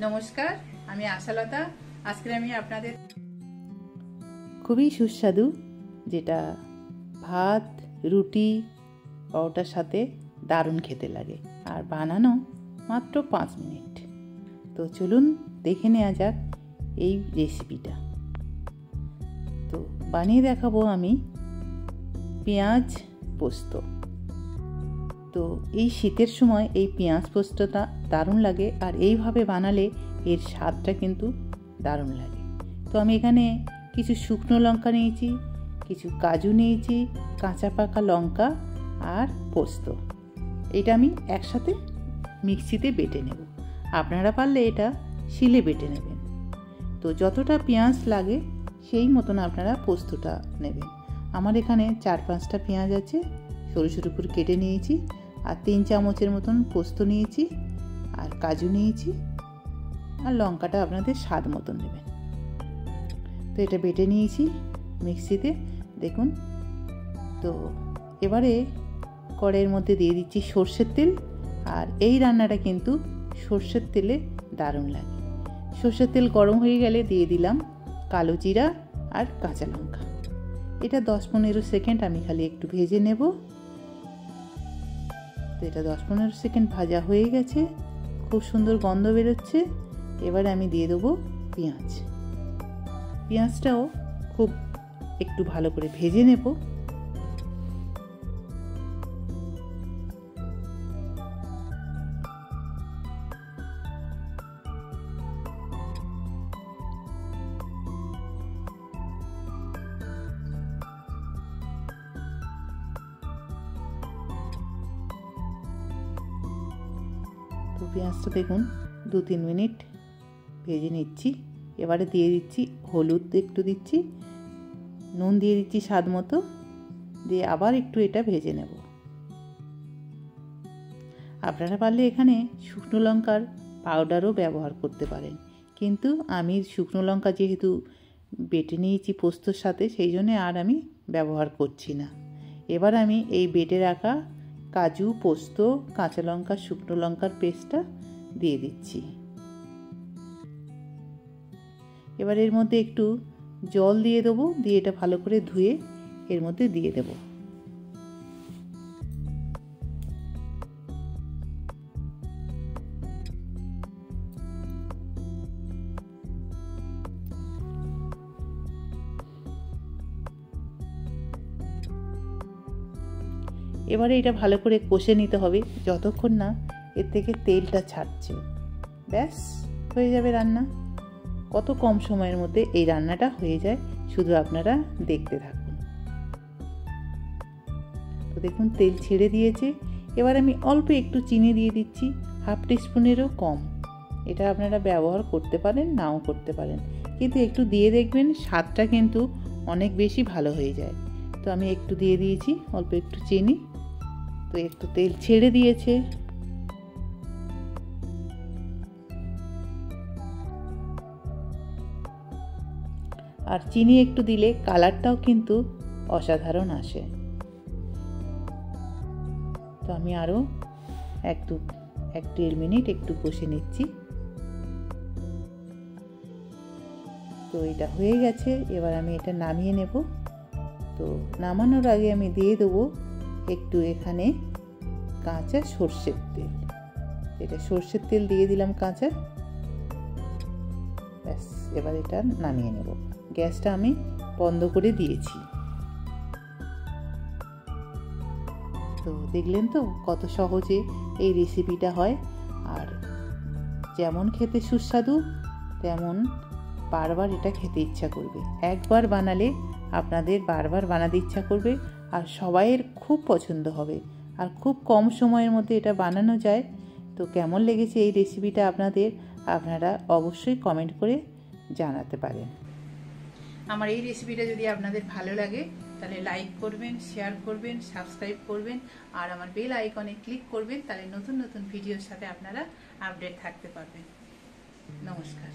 নমস্কার, আমি আশালতা। আজকে আমি আপনাদের খুবই সুস্বাদু, যেটা ভাত, রুটি, পরোটার সাথে দারুণ খেতে লাগে, আর বানানো মাত্র 5 মিনিট। তো চলুন দেখে নেওয়া যাক এই রেসিপিটা। তো বানিয়ে দেখাবো আমি পেঁয়াজ পোস্ত। তো এই শীতের সময় এই পেঁয়াজ পোস্তটা দারুণ লাগে, আর এইভাবে বানালে এর স্বাদটা কিন্তু দারুণ লাগে। তো আমি এখানে কিছু শুকনো লঙ্কা নিয়েছি, কিছু কাজু নিয়েছি, কাঁচা পাকা লঙ্কা আর পোস্ত। এটা আমি একসাথে মিক্সিতে বেটে নেব। আপনারা পারলে এটা শিলে বেটে নেবেন। তো যতটা পেঁয়াজ লাগে সেই মতন আপনারা পোস্তটা নেবেন। আমার এখানে 4-5টা পেঁয়াজ আছে, সরু সরু করে কেটে নিয়েছি, আর 3 চামচের মতন পোস্ত নিয়েছি, আর কাজু নিয়েছি, আর লঙ্কাটা আপনাদের স্বাদ মতন নেবেন। তো এটা বেটে নিয়েছি মিক্সিতে, দেখুন। তো এবারে কড়াইয়ের মধ্যে দিয়ে দিচ্ছি সর্ষের তেল, আর এই রান্নাটা কিন্তু সর্ষের তেলে দারুণ লাগে। সর্ষের তেল গরম হয়ে গেলে দিয়ে দিলাম কালো জিরা আর কাঁচা লঙ্কা। এটা 10-15 সেকেন্ড আমি খালি একটু ভেজে নেব। তো এটা 10-15 সেকেন্ড ভাজা হয়ে গেছে, খুব সুন্দর গন্ধ বেরোচ্ছে। এবারে আমি দিয়ে দেবো পেঁয়াজ। পেঁয়াজটাও খুব একটু ভালো করে ভেজে নেব। তো পেঁয়াজটা দেখুন 2-3 মিনিট ভেজে নিচ্ছি। এবারে দিয়ে দিচ্ছি হলুদ, একটু দিচ্ছি নুন, দিয়ে দিচ্ছি স্বাদ মতো, দিয়ে আবার একটু এটা ভেজে নেব। আপনারা পারলে এখানে শুকনো লঙ্কার পাউডারও ব্যবহার করতে পারেন, কিন্তু আমি শুকনো লঙ্কা যেহেতু বেটে নিয়েছি পোস্তর সাথে, সেই জন্য আর আমি ব্যবহার করছি না। এবার আমি এই বেটে রাখা কাজু, পোস্ত, কাঁচা লঙ্কা, শুকনো লঙ্কার পেস্টটা দিয়ে দিচ্ছি। এবার এর মধ্যে একটু জল দিয়ে দেবো, দিয়ে এটা ভালো করে ধুয়ে এর মধ্যে দিয়ে দেব। এবারে এটা ভালো করে কষে নিতে হবে যতক্ষণ না এর থেকে তেলটা ছাড়ছে। ব্যাস, হয়ে যাবে রান্না। কত কম সময়ের মধ্যে এই রান্নাটা হয়ে যায়, শুধু আপনারা দেখতে থাকুন। তো দেখুন তেল ছেড়ে দিয়েছে। এবার আমি অল্প একটু চিনি দিয়ে দিচ্ছি, 1/2 টিস্পুনেরও কম। এটা আপনারা ব্যবহার করতে পারেন, নাও করতে পারেন, কিন্তু একটু দিয়ে দেখবেন, স্বাদটা কিন্তু অনেক বেশি ভালো হয়ে যায়। তো আমি একটু দিয়ে দিয়েছি অল্প একটু চিনি। তো একটু তেল ছেড়ে দিয়েছে। আর চিনি একটু দিলে কালারটাও কিন্তু অসাধারণ আসে। তো আমি আরও 1-1.5 মিনিট একটু কষে নিচ্ছি। তো এটা হয়ে গেছে, এবার আমি এটা নামিয়ে নেব। তো নামানোর আগে আমি দিয়ে দেবো একটু এখানে কাঁচা সর্ষের তেল। এটা সর্ষের তেল দিয়ে দিলাম কাঁচা। ব্যাস, এবার এটা নামিয়ে নেব। গ্যাসটা আমি বন্ধ করে দিয়েছি। তো দেখলেন তো কত সহজে এই রেসিপিটা হয়, আর যেমন খেতে সুস্বাদু তেমন বারবার এটা খেতে ইচ্ছা করবে। একবার বানালে আপনাদের বারবার বানাতে ইচ্ছা করবে, আর সবাইয়ের খুব পছন্দ হবে, আর খুব কম সময়ের মধ্যে এটা বানানো যায়। তো কেমন লেগেছে এই রেসিপিটা আপনারা অবশ্যই কমেন্ট করে জানাতে পারেন। আমার এই রেসিপিটা যদি আপনাদের ভালো লাগে তাহলে লাইক করবেন, শেয়ার করবেন, সাবস্ক্রাইব করবেন, আর আমার বেল আইকনে ক্লিক করবেন। তাহলে নতুন নতুন ভিডিওর সাথে আপনারা আপডেট থাকতে পারবেন। নমস্কার।